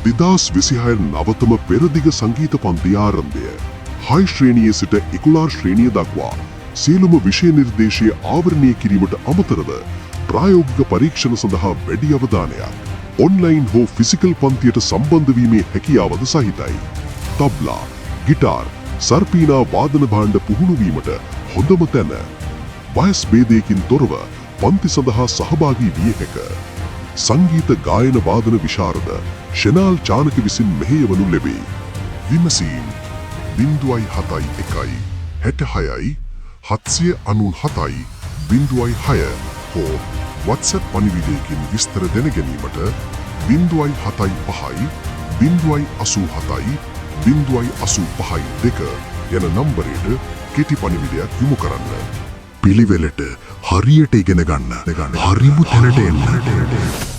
2026 නවතම පෙරදිග සංගීත පන්ති ආරම්භය. 6 ශ්‍රේණියේ සිට 11 ශ්‍රේණිය දක්වා සියලුම විෂය නිර්දේශය ආවරණය කිරීමට අමතරව ප්‍රායෝගික පරීක්ෂණ සඳහා වැඩි අවධානයක් ඔන්ලයින් හෝ ෆිසිකල් පන්තියට සම්බන්ධ වීමේ හැකියාවද සහිතයි. තබ්ලා, ගිටාර්, සර්පීනා වාදන භාණ්ඩ පුහුණු වීමට හොඳම තැන. වයස් භේදයකින් තොරව පන්ති සඳහා සහභාගී විය හැක. සංගීත ගායන වාදන විශාරද ෂෙනාල් චානක විසින් මෙහෙයවනු ලැබේ. විමසීම් 0.71 66 797 0.6 හෝ WhatsApp පණිවිඩයකින් විස්තර දැන ගැනීමට 0.75 0.87 0.85 යන නම්බරයට කෙටි පණිවිඩයක් යොමු කරන්න. පිළිවෙලට හරියට ඉගෙන ගන්න. හරිම තැනට එන්න.